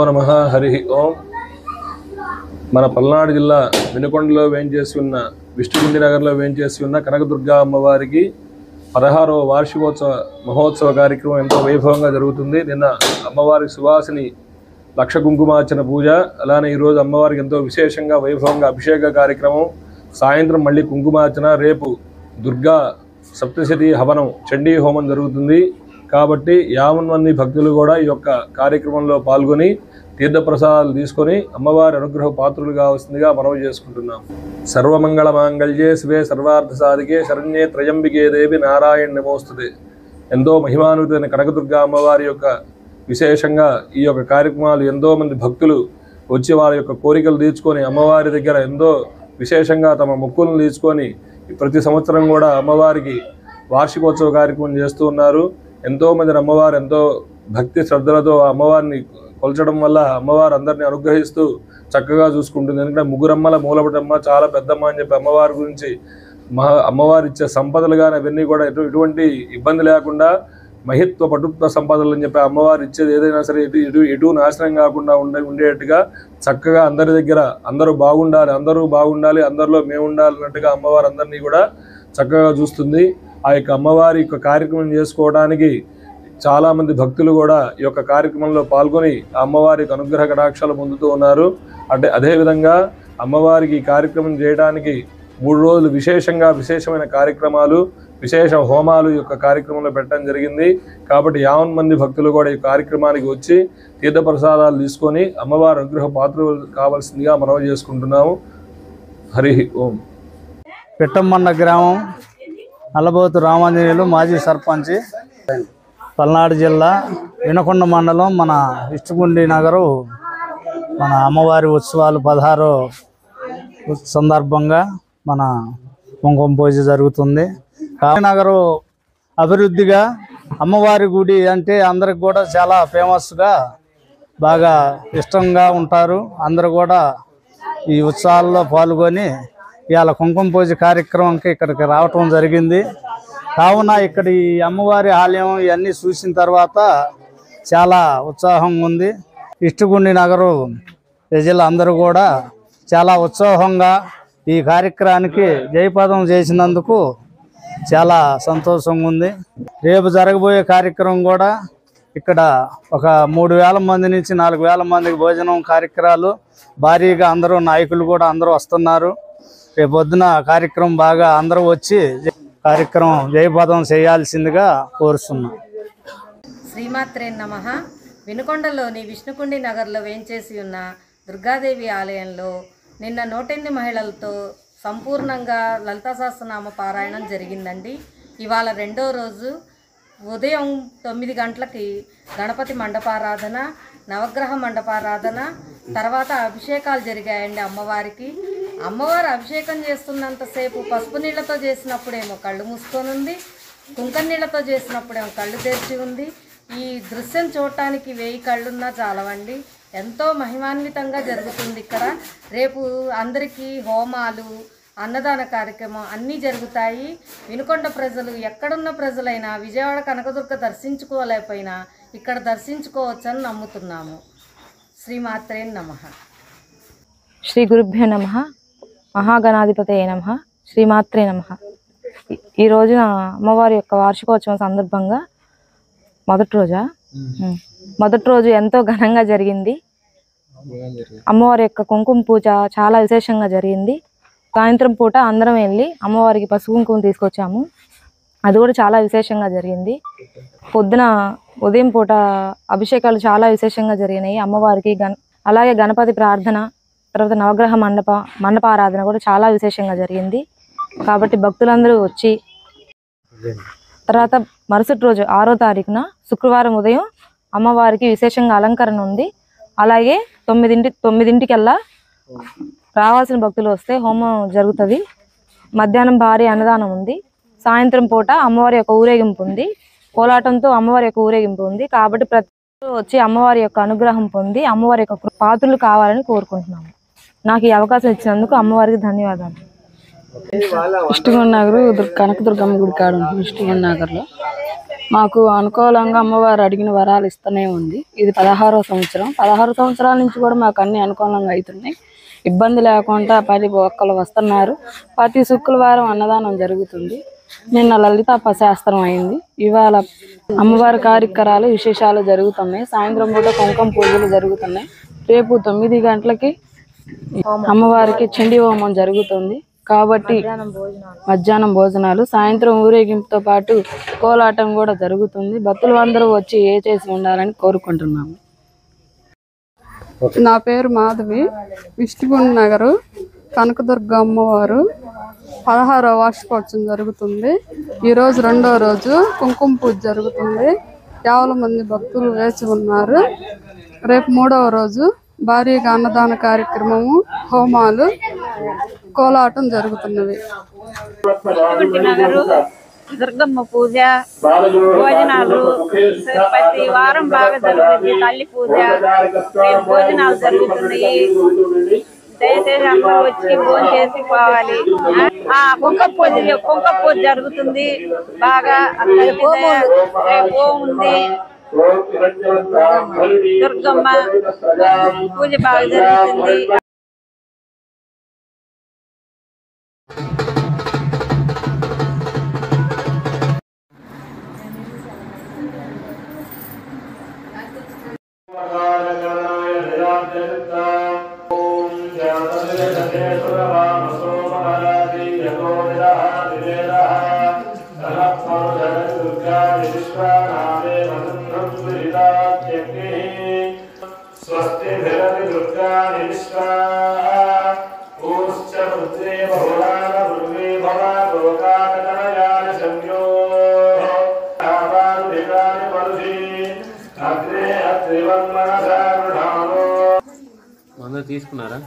నమః. హరి ఓం. మన పల్నాడు జిల్లా వినుకొండలో వేంచేసి ఉన్న విష్ణుకుండి నగర్లో వేంచేసి ఉన్న కనకదుర్గా అమ్మవారికి 16వ వార్షికోత్సవ మహోత్సవ కార్యక్రమం ఎంతో వైభవంగా జరుగుతుంది. నిన్న అమ్మవారికి సువాసిని లక్ష కుంకుమార్చన పూజ, అలానే ఈరోజు అమ్మవారికి ఎంతో విశేషంగా వైభవంగా అభిషేక కార్యక్రమం, సాయంత్రం మళ్ళీ కుంకుమార్చన, రేపు దుర్గా సప్తశతి హవనం చండీ హోమం జరుగుతుంది. కాబట్టి 50 మంది భక్తులు కూడా ఈ యొక్క కార్యక్రమంలో పాల్గొని తీర్థప్రసాదాలు తీసుకొని అమ్మవారి అనుగ్రహ పాత్రులు కావాల్సిందిగా మనవి చేసుకుంటున్నాం. సర్వమంగళ మాంగళ్యే శివే సర్వార్థ సాధికే శరణ్యే త్రయంబికే దేవి నారాయణ నమోస్తుతే. ఎంతో మహిమాన్వితమైన కనకదుర్గా అమ్మవారి యొక్క విశేషంగా ఈ యొక్క కార్యక్రమాలు ఎంతోమంది భక్తులు వచ్చి వారి యొక్క కోరికలు తీర్చుకొని అమ్మవారి దగ్గర ఎంతో విశేషంగా తమ మొక్కులను తీర్చుకొని ప్రతి సంవత్సరం కూడా అమ్మవారికి వార్షికోత్సవ కార్యక్రమం చేస్తూ ఉన్నారు. ఎంతోమంది అమ్మవారు ఎంతో భక్తి శ్రద్ధలతో అమ్మవారిని కొల్చడం వల్ల అమ్మవారు అందరినీ అనుగ్రహిస్తూ చక్కగా చూసుకుంటుంది. ఎందుకంటే ముగ్గురమ్మల మూలపటమ్మ చాలా పెద్దమ్మ అని చెప్పి అమ్మవారి గురించి అమ్మవారు ఇచ్చే సంపదలు కానీ అవన్నీ కూడా ఎటువంటి ఇబ్బంది లేకుండా మహిత్వ పటుత్వ సంపదలు అని చెప్పి అమ్మవారు ఇచ్చేది ఏదైనా సరే ఎటు నాశనం కాకుండా ఉండేట్టుగా చక్కగా అందరి దగ్గర అందరూ బాగుండాలి, అందరిలో మేము ఉండాలి అన్నట్టుగా అమ్మవారు అందరినీ కూడా చక్కగా చూస్తుంది. ఆ యొక్క అమ్మవారి యొక్క కార్యక్రమం చేసుకోవడానికి చాలామంది భక్తులు కూడా ఈ యొక్క కార్యక్రమంలో పాల్గొని అమ్మవారి అనుగ్రహ కటాక్షాలు పొందుతూ ఉన్నారు. అదేవిధంగా అమ్మవారికి ఈ కార్యక్రమం చేయడానికి 3 రోజులు విశేషమైన కార్యక్రమాలు, విశేష హోమాలు ఈ యొక్క కార్యక్రమంలో పెట్టడం జరిగింది. కాబట్టి 50 మంది భక్తులు కూడా ఈ కార్యక్రమానికి వచ్చి తీర్థప్రసాదాలు తీసుకొని అమ్మవారి అనుగ్రహ పాత్రలు కావాల్సిందిగా మనవి చేసుకుంటున్నాము. హరి ఓం. పిట్టమ్మన్న గ్రామం, నల్లబోతు రామాంజనేయులు, మాజీ సర్పంచ్, పల్నాడు జిల్లా వినుకొండ మండలం. మన విష్ణుకుండి నగరు మన అమ్మవారి ఉత్సవాలు 16వ సందర్భంగా మన కుంకుమ పూజ జరుగుతుంది. నగరు అభివృద్ధిగా అమ్మవారి గుడి అంటే అందరికి కూడా చాలా ఫేమస్గా బాగా ఇష్టంగా ఉంటారు. అందరూ కూడా ఈ ఉత్సవాల్లో పాల్గొని ఇవాళ కుంకుమ పూజ కార్యక్రమంకి ఇక్కడికి రావటం జరిగింది. కావున ఇక్కడ ఈ అమ్మవారి ఆలయం ఇవన్నీ చూసిన తర్వాత చాలా ఉత్సాహంగా ఉంది. విష్ణుకుండి నగరు ప్రజలు అందరూ కూడా చాలా ఉత్సాహంగా ఈ కార్యక్రమానికి జయపదం చేసినందుకు చాలా సంతోషంగా ఉంది. రేపు జరగబోయే కార్యక్రమం కూడా ఇక్కడ ఒక 3000 మంది నుంచి 4000 మందికి భోజనం కార్యక్రమాలు భారీగా అందరూ నాయకులు కూడా అందరూ వస్తున్నారు. రేపు పొద్దున కార్యక్రమం బాగా అందరూ వచ్చి కార్యక్రమం జయపదం చేయాల్సిందిగా కోరుతున్నాం. శ్రీమాత్రే నమః. వినుకొండలోని విష్ణుకుండి నగర్లో వేంచేసి ఉన్న దుర్గాదేవి ఆలయంలో నిన్న 108 మహిళలతో సంపూర్ణంగా లలితా సహస్రనామ పారాయణం జరిగిందండి. ఇవాళ 2వ రోజు ఉదయం 9 గంటలకి గణపతి మండపారాధన, నవగ్రహ మండపారాధన, తర్వాత అభిషేకాలు జరిగాయండి. అమ్మవారు అభిషేకం చేస్తున్నంతసేపు పసుపు నీళ్లతో చేసినప్పుడేమో కళ్ళు మూసుకొని ఉంది, కుంకుమ నీళ్లతో చేసినప్పుడేమో కళ్ళు తెరిచి ఉంది. ఈ దృశ్యం చూడటానికి 1000 కళ్ళున్నా చాలవండి. ఎంతో మహిమాన్వితంగా జరుగుతుంది ఇక్కడ. రేపు అందరికీ హోమాలు, అన్నదాన కార్యక్రమం అన్నీ జరుగుతాయి. వినుకొండ ప్రజలు ఎక్కడున్న ప్రజలైనా విజయవాడ కనకదుర్గ దర్శించుకోలేకపోయినా ఇక్కడ దర్శించుకోవచ్చని నమ్ముతున్నాము. శ్రీమాత్రే నమః. శ్రీ గురుభ్యో నమః. మహాగణాధిపతయే నమః. శ్రీమాత్రే నమః. ఈ రోజున అమ్మవారి యొక్క వార్షికోత్సవం సందర్భంగా మొదటి రోజు ఎంతో ఘనంగా జరిగింది. అమ్మవారి యొక్క కుంకుమ పూజ చాలా విశేషంగా జరిగింది. సాయంత్రం పూట అందరం వెళ్ళి అమ్మవారికి పసుపు కుంకుమ తీసుకొచ్చాము. అది కూడా చాలా విశేషంగా జరిగింది. పొద్దున ఉదయం పూట అభిషేకాలు చాలా విశేషంగా జరిగినాయి అమ్మవారికి. అలాగే గణపతి ప్రార్థన, తర్వాత నవగ్రహ మండపారాధన కూడా చాలా విశేషంగా జరిగింది. కాబట్టి భక్తులందరూ వచ్చి తర్వాత మరుసటి రోజు 6వ తారీఖున శుక్రవారం ఉదయం అమ్మవారికి విశేషంగా అలంకరణ ఉంది. అలాగే 9ంటికల్లా రావాల్సిన భక్తులు వస్తే హోమం జరుగుతుంది. మధ్యాహ్నం భారీ అన్నదానం ఉంది. సాయంత్రం పూట అమ్మవారి యొక్క ఊరేగింపు ఉంది. కోలాటంతో అమ్మవారి యొక్క ఊరేగింపు ఉంది. కాబట్టి ప్రతి వచ్చి అమ్మవారి యొక్క అనుగ్రహం పొంది అమ్మవారి యొక్క పాత్రలు కావాలని కోరుకుంటున్నాము. నాకు ఈ అవకాశం ఇచ్చినందుకు అమ్మవారికి ధన్యవాదాలు. విష్ణుకుండి నగరు కనకదుర్గమ్మ గుడి కాడ విష్ణుకుండి నగర్లో మాకు అనుకూలంగా అమ్మవారు అడిగిన వరాలు ఇస్తూనే ఉంది. ఇది 16వ సంవత్సరం. 16 సంవత్సరాల నుంచి కూడా మాకు అన్ని అనుకూలంగా అవుతున్నాయి. ఇబ్బంది లేకుండా 10 ఒక్కలు వస్తున్నారు. ప్రతి శుక్రవారం అన్నదానం జరుగుతుంది. నిన్న లలితా శాస్త్రం అయింది. ఇవాళ అమ్మవారి కార్యక్రమాలు విశేషాలు జరుగుతున్నాయి. సాయంత్రం పూట కుంకుమ పూజలు జరుగుతున్నాయి. రేపు 9 గంటలకి అమ్మవారికి చండీ హోమం జరుగుతుంది. కాబట్టి మధ్యాహ్నం భోజనాలు, సాయంత్రం ఊరేగింపుతో పాటు కోలాటం కూడా జరుగుతుంది. భక్తులు అందరూ వచ్చి చేసి ఉండాలని కోరుకుంటున్నాము. నా పేరు మాధవి. విష్ణుగుండి నగరు కనకదుర్గ అమ్మవారు 16వ వార్షికోత్సవం జరుగుతుంది. ఈరోజు 2వ రోజు కుంకుమ పూజ జరుగుతుంది. 50 మంది భక్తులు వేచి ఉన్నారు. రేపు 3వ రోజు భారీగా అన్నదాన కార్యక్రమము, హోమాలు, కోలాటం జరుగుతున్నవి. దుర్గమ్మ పూజ, భోజనాలు ప్రతి వారం బాగా జరుగుతుంది. తల్లి పూజ, భోజనాలు జరుగుతున్నాయి. దయచేసి అందరూ వచ్చి భోజనం చేసి పోవాలి. కుంకుమ పూజ జరుగుతుంది బాగా. రేపు ఉంది దుర్గమ్మ పూజ బాగా జరుగుతుంది. అందరూ తీసుకున్నారా?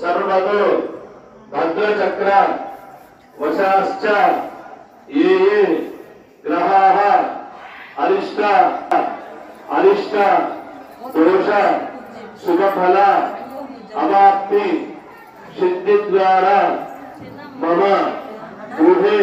सर्वतो भद्रचक्र वशाश्च ये ये ग्रहाः अरिष्ट अरिष्ट दोष शुभफल अवाप्ति सिद्धि द्वारा मम गृहे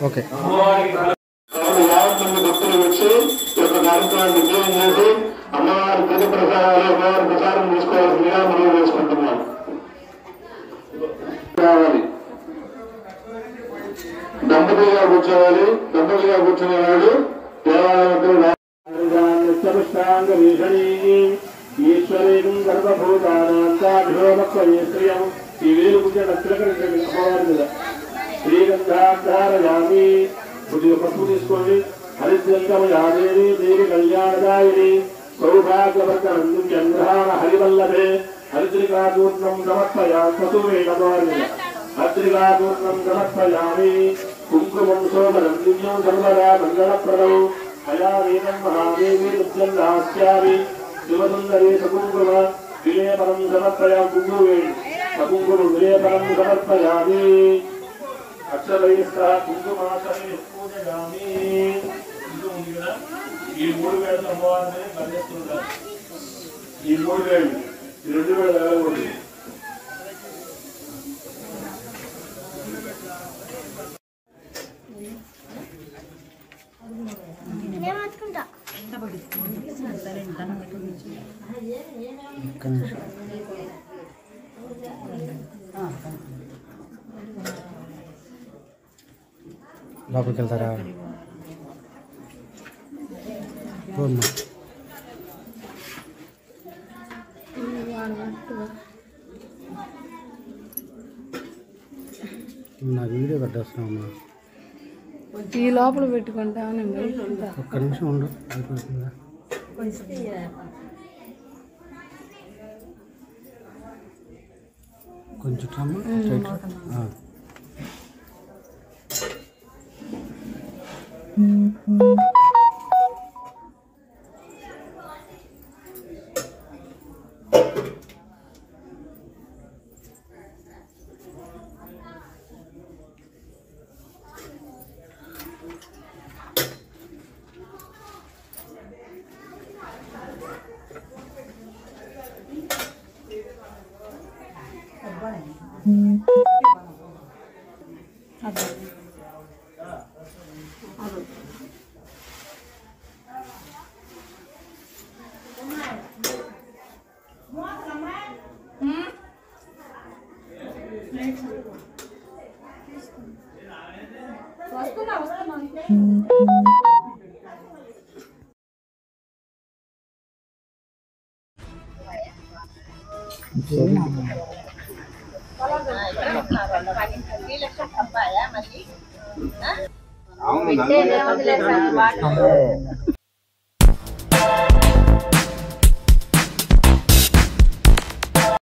ఓకే భక్తులు వచ్చి ఈ యొక్క కార్యక్రమాన్ని విజయం చేసి అమ్మవారి ప్రతి ప్రసాదాలు అమ్మవారి ప్రసాదం తీసుకోవాల్సిందిగా మనం వేసుకుంటున్నాం. రావాలి దంపతిగా కూర్చోవాలి. దంపతిగా కూర్చునేవాడు దేవాలయం ఈశ్వరేం గర్భభూతానాం ఈ వేలు పుట్టిన తిలకరించండి అమ్మవారి మీద. శ్రీగంధాధారయామి కొద్దిగా పసుపు తీసుకోండి. హరిద్రంగమయాదేవి దేవి కళ్యాణదాయిని సౌభాగ్యవర్ధనం చంద్రహార హరివల్లభే హరిద్రికాచూర్ణం సమర్పయామి. పశువే అమ్మవారి మీద హరిద్రికాచూర్ణం సమర్పయామి. కుంకుమం సోమరం దివ్యం సర్వదా మంగళప్రదం మయావేదం మహాదేవి నృత్యం దాస్యామి. శివసుందరీ సకుంకుమ విలేపనం సమర్పయామి. కుంకుమేణి సకుంకుమం విలేపనం సమర్పయామి. అక్షరైస్తః కుంకుమాసనే పూజయామి. కుంకుమ ఉంది కదా, ఈ 3 వేళ అమ్మవారిని కర్ణిస్తుంటారు. ఈ 3 వేళ్ళు ఈ 2 వేళ వెళ్ళకూడదు. లోపలికి వెళ్తారా? నాకు వీడియో కట్టేస్తున్నామా? ఈ లోపల పెట్టుకుంటామని ఒక్క నిమిషం ఉండు, అయిపోతుందా? కొంచెం అవును